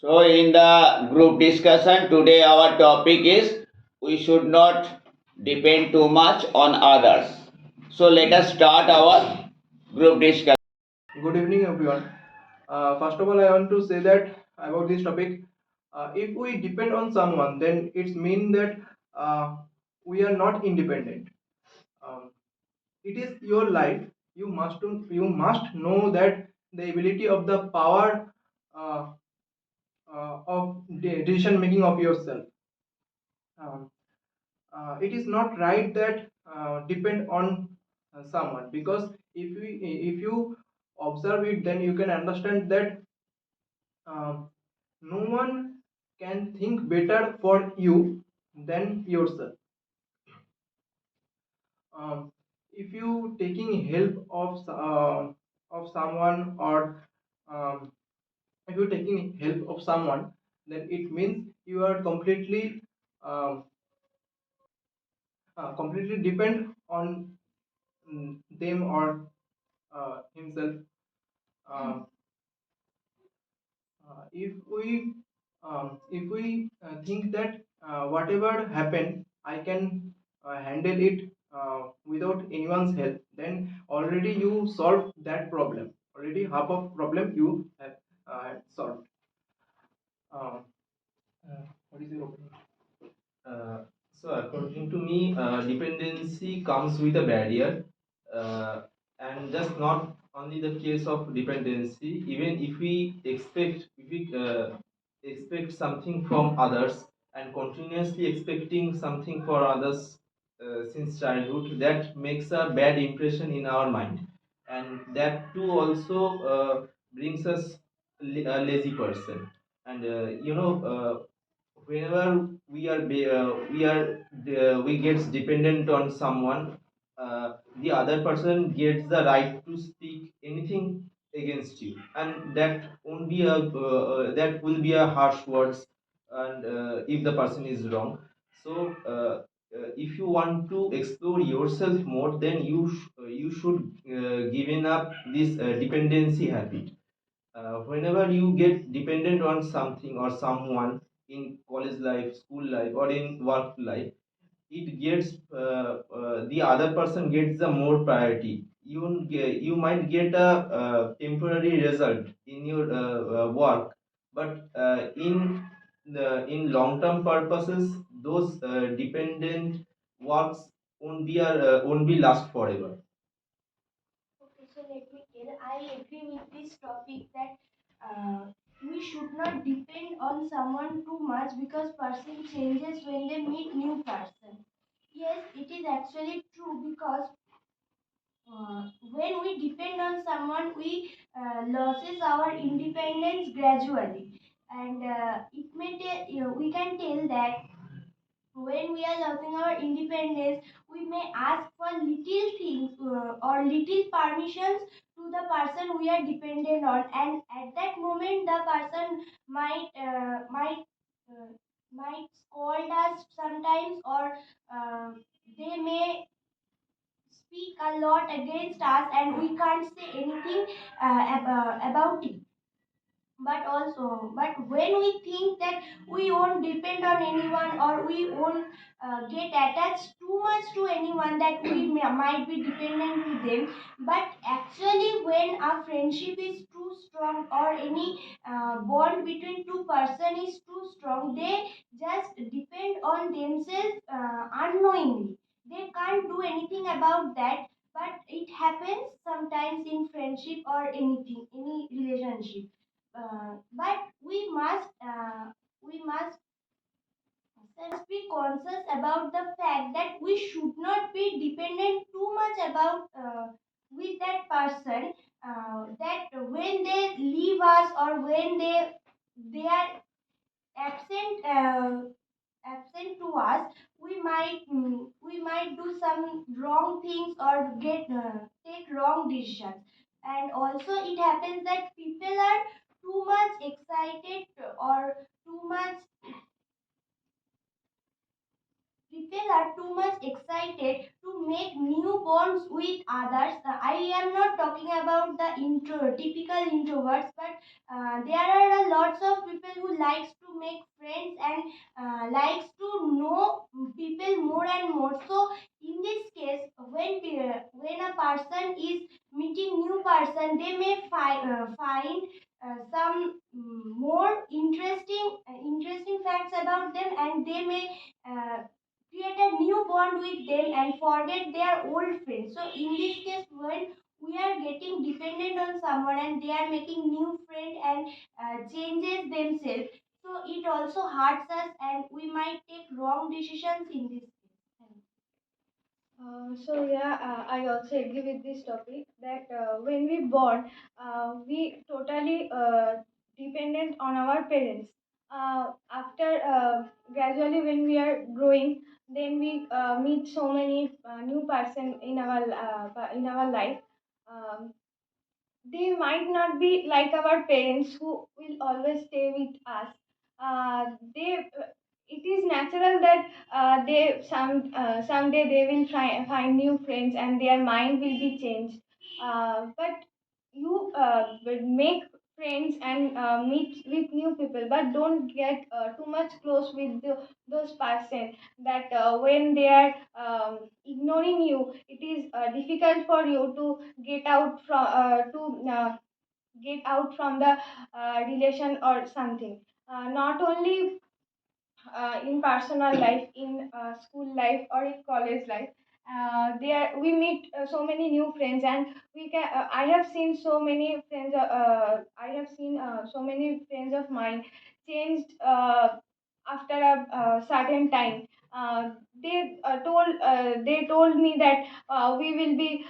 So, in the group discussion today, our topic is we should not depend too much on others. So, let us start our group discussion. Good evening, everyone. First of all, I want to say that about this topic, if we depend on someone, then it means that we are not independent. Um, it is your life. You must know that the ability of the power uh, of decision making of yourself. Um, it is not right that depend on someone, because if you observe it, then you can understand that no one can think better for you than yourself. If you taking help of someone, or um, if you taking help of someone, then it means you are um, completely depend on them or himself. Um, if we think that whatever happened, I can handle it without anyone's help, then already you solved that problem. Already half of problem you have solved. um, what is your opinion? So according to me, dependency comes with a barrier, uh, and just not only the case of dependency. Even if we expect something from others and continuously expecting something for others since childhood, that makes a bad impression in our mind, and that too also brings us a lazy person. And whenever we gets dependent on someone, the other person gets the right to speak anything against you, and that will be a harsh words, and if the person is wrong. So if you want to explore yourself more, then you should given up this dependency habit. Whenever you get dependent on something or someone in college life, school life, or in work life, it gets the other person gets the more priority. You might get a temporary result in your work, but in long term purposes, those dependent works won't be last forever. Okay, so let me tell. I agree with this topic that we should not depend on someone too much because person changes when they meet new person. Yes, it is actually true because when we depend on someone, we loses our independence gradually, and we can tell that when we are losing our independence, we may ask for little things or little permissions to the person we are dependent on, and at that moment, the person uh, might scold us sometimes, or uh, they may speak a lot against us, and we can't say anything about it. But when we think that we won't depend on anyone, or we won't get attached too much to anyone, that we might be dependent to them. But actually, when a friendship is too strong, or any bond between two person is too strong, they just depend on themselves unknowingly. They can't do anything about that, but it happens sometimes in friendship or anything, any relationship. But we must be conscious about the fact that we should not be dependent too much about with that person, that when they leave us, or when they are absent absent to us, we might do some wrong things, or get take wrong decisions. And also it happens that people are too much excited, or too much people are too much excited to make new bonds with others. I am not talking about the typical introverts, but there are lots of people who likes to make friends and likes to know people more and more. So in this case, when a person is meeting new person, they may find some more interesting facts about them, and they may create a new bond with them and forget their old friends. So in this case, when we are getting dependent on someone and they are making new friend and changes themselves, so it also hurts us and we might take wrong decisions in this case. I also agree with this topic that when we born, we totally dependent on our parents. After gradually when we are growing, then we meet so many new person in our life. Um, they might not be like our parents who will always stay with us. They it is natural that they someday they will find new friends and their mind will be changed. But you will make friends and meet with new people, but don't get too much close with those person that when they are ignoring you, it is difficult for you to get out from the relation or something. Not only in personal life, in school life or in college life, there we meet so many new friends, and we can I have seen so many friends I have seen so many friends of mine changed after a certain time. They told me that we will be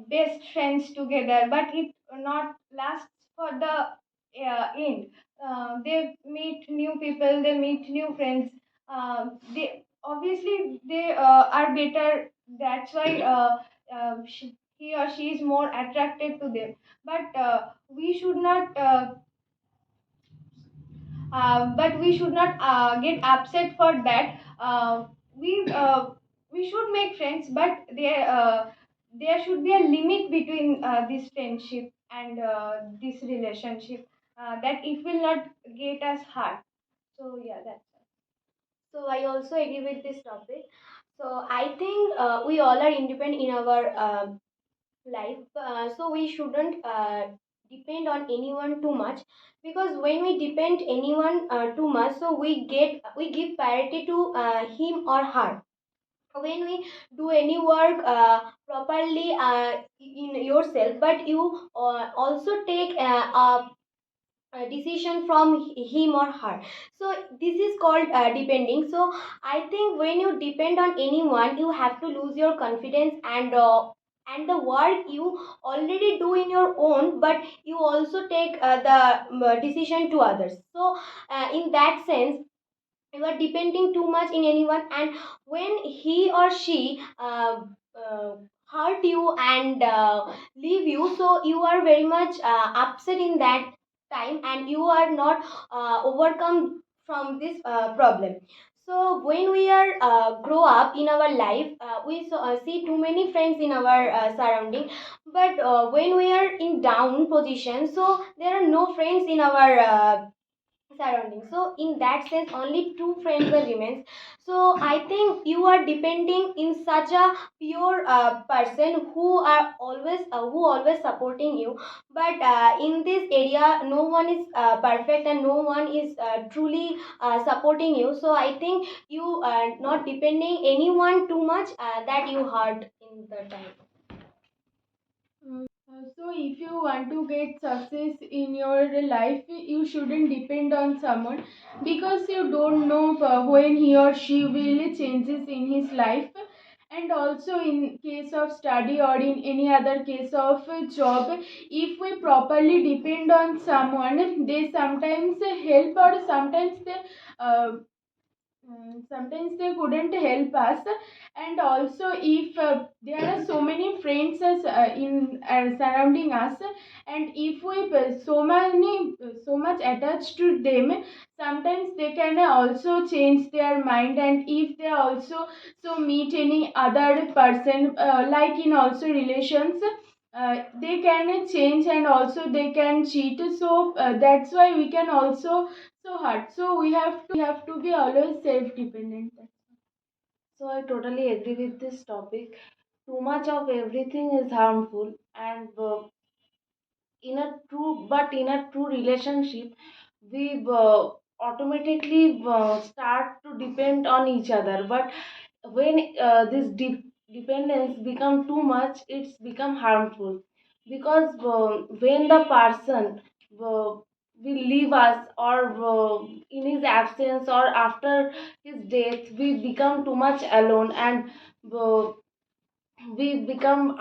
best friends together, but it not lasts for the end. They meet new people, they meet new friends. They obviously they are better, that's why he or she is more attracted to them. But we should not get upset for that. We should make friends, but there should be a limit between this friendship and this relationship, that it will not get us hurt. So yeah, that's it. So I also agree with this topic. So I think we all are independent in our life, so we shouldn't depend on anyone too much, because when we depend anyone too much, so we give priority to him or her. When we do any work properly in yourself, but you also take a decision from him or her, so this is called depending. So I think when you depend on anyone, you have to lose your confidence, and the work you already do in your own, but you also take the decision to others. So in that sense, you are depending too much in anyone, and when he or she hurt you and leave you, so you are very much upset in that time, and you are not overcome from this problem. So when we are grow up in our life, see too many friends in our surrounding, but when we are in down position, so there are no friends in our surroundings. So in that sense, only two friends will remains. So I think you are depending in such a pure person who always supporting you. But in this area, no one is perfect, and no one is truly supporting you. So I think you are not depending anyone too much, that you hurt in the time. So, if you want to get success in your life, you shouldn't depend on someone, because you don't know when he or she will changes in his life. And also, in case of study or in any other case of job, if we properly depend on someone, they sometimes help, or uh, sometimes they couldn't help us. And also, if there are so many friends in surrounding us, and if we so much attached to them, sometimes they can also change their mind. And if they also so meet any other person, like in also relations, they can change and also they can cheat. So that's why we can also so hurt. So we have to be always self dependent. So I totally agree with this topic. Too much of everything is harmful, and in a true relationship, we automatically start to depend on each other. But when this dependence become too much, it's become harmful, because when the person uh, will leave us, or in his absence or after his death, we become too much alone, and uh, we become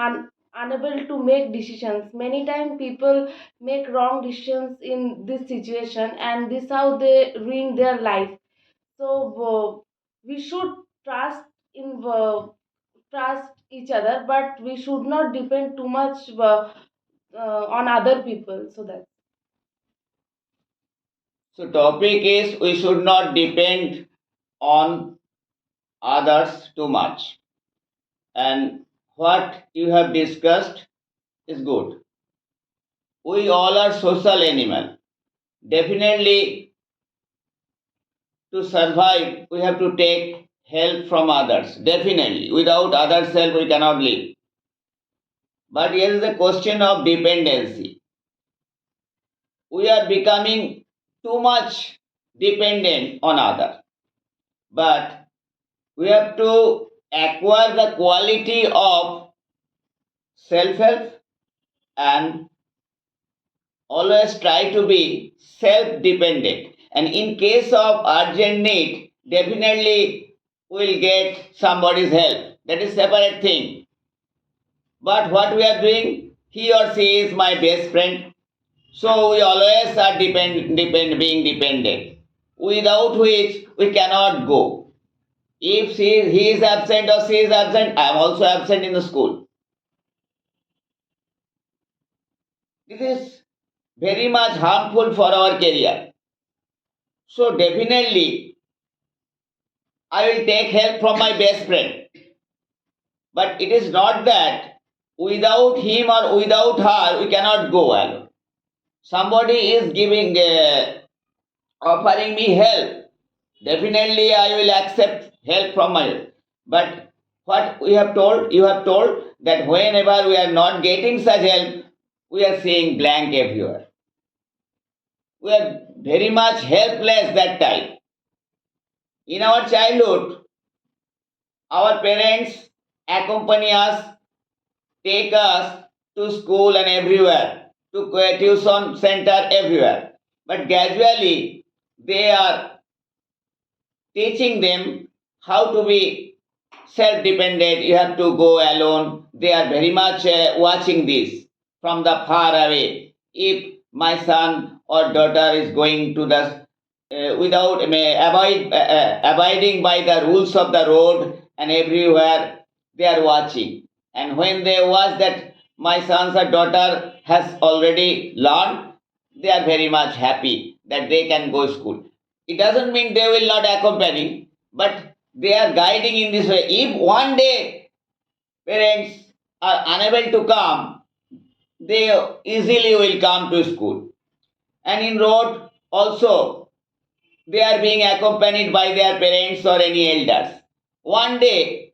unable to make decisions. Many times people make wrong decisions in this situation, and this how they ruin their life. So we should trust in trust each other, but we should not depend too much on other people. So that. So topic is we should not depend on others too much. And what you have discussed is good. We all are social animal. Definitely to survive we have to take help from others. Definitely. Without others' help we cannot live. But here is the question of dependency. We are becoming too much dependent on others. But we have to acquire the quality of self-help and always try to be self-dependent. And in case of urgent need, definitely we'll get somebody's help. That is separate thing. But what we are doing, he or she is my best friend. So we always are being dependent. Without which we cannot go. If he is absent or she is absent, I am also absent in the school. This is very much harmful for our career. So definitely I will take help from my best friend. But it is not that without him or without her we cannot go alone. Somebody is offering me help. Definitely I will accept help from my. But what you have told that whenever we are not getting such help, we are seeing blank everywhere. We are very much helpless that time. In our childhood, our parents accompany us, take us to school and everywhere, to tuition center everywhere. But gradually, they are teaching them how to be self-dependent. You have to go alone. They are very much watching this from the far away. If my son or daughter is going to the without abiding by the rules of the road and everywhere, they are watching. And when they watch that my son or daughter has already learned, they are very much happy that they can go school. It doesn't mean they will not accompany, but they are guiding in this way. If one day parents are unable to come, they easily will come to school. And in road also, they are being accompanied by their parents or any elders. One day,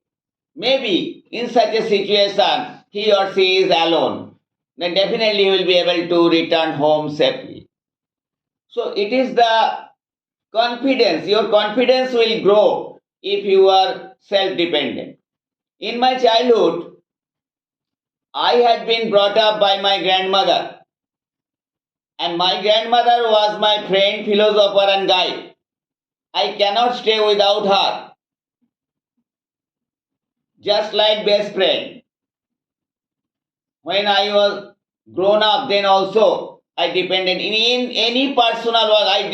maybe in such a situation, he or she is alone, then definitely he will be able to return home safely. So it is the confidence, your confidence will grow if you are self dependent. In my childhood, I had been brought up by my grandmother, and my grandmother was my friend, philosopher, and guide. I cannot stay without her, just like best friend. When I was grown up, then also I depended in any personal work. I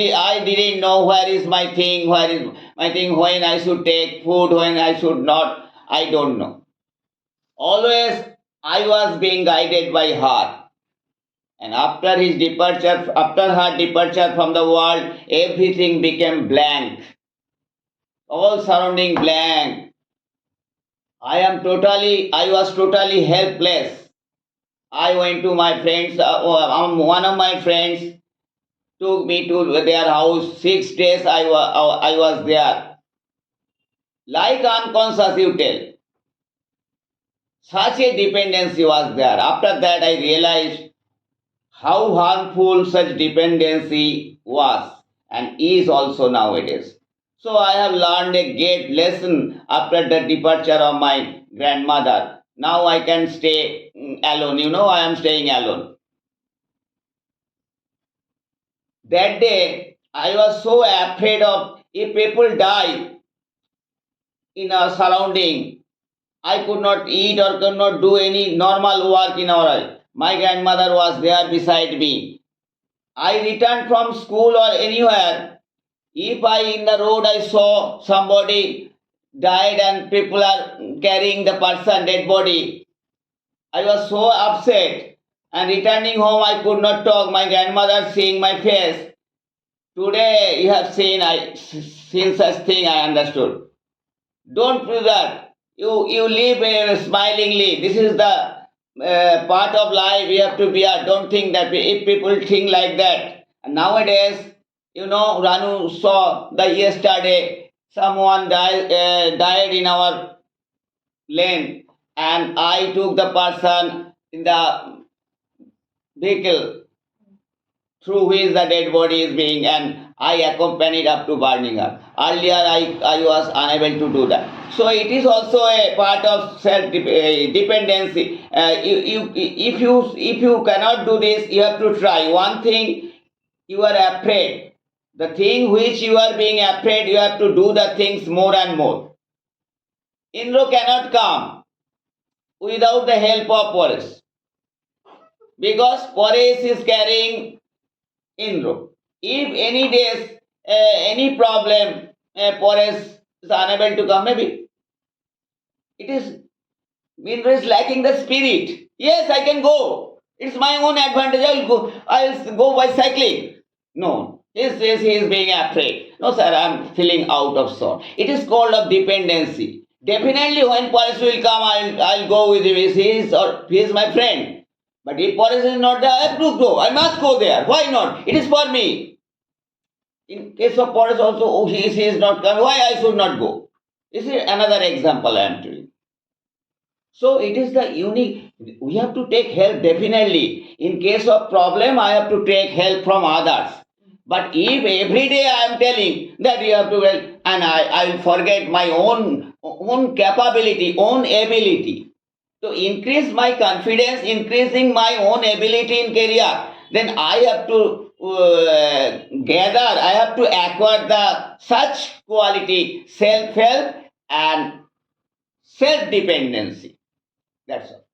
didn't know where is my thing, when I should take food, when I should not. I don't know. Always I was being guided by her. And after her departure from the world, everything became blank. All surrounding blank. I was totally helpless. I went to my friends, one of my friends took me to their house. 6 days I was there. Like unconscious, you tell. Such a dependency was there. After that, I realized how harmful such dependency was and is also nowadays. So I have learned a great lesson after the departure of my grandmother. Now I can stay alone. You know, I am staying alone. That day, I was so afraid of if people die in our surrounding, I could not eat or could not do any normal work in our life. My grandmother was there beside me. I returned from school or anywhere. If I in the road I saw somebody died and people are carrying the person dead body, I was so upset. And returning home, I could not talk. My grandmother seeing my face. Today you have seen such thing. I understood. Don't do that. You live smilingly. This is the part of life. We have to be. Don't think that if people think like that. And nowadays, you know, Ranu saw the yesterday someone died in our lane, and I took the person in the vehicle through which the dead body is being, and I accompanied up to Birmingham. Earlier, I was unable to do that. So it is also a part of self dependency. If you cannot do this, you have to try. One thing you are afraid, the thing which you are being afraid, you have to do the things more and more. Indra cannot come without the help of Paresh, because Paresh is carrying Indra. If any days, any problem, Paresh is unable to come, maybe it is Indra is lacking the spirit. Yes, I can go. It's my own advantage. I'll go by cycling. No, he is being afraid. No, sir, I'm feeling out of sort. It is called of dependency. Definitely, when Paresh will come, I'll go with him. He is my friend. But if Paresh is not there, I have to go. I must go there. Why not? It is for me. In case of Paresh also, he is not coming. Why I should not go? This is another example I am telling. So it is the unique. We have to take help definitely. In case of problem, I have to take help from others. But if every day I am telling that you have to help, and I will forget my own capability, own ability to increase my confidence, increasing my own ability in career, then I have to I have to acquire the such quality, self-help and self-dependency. That's all.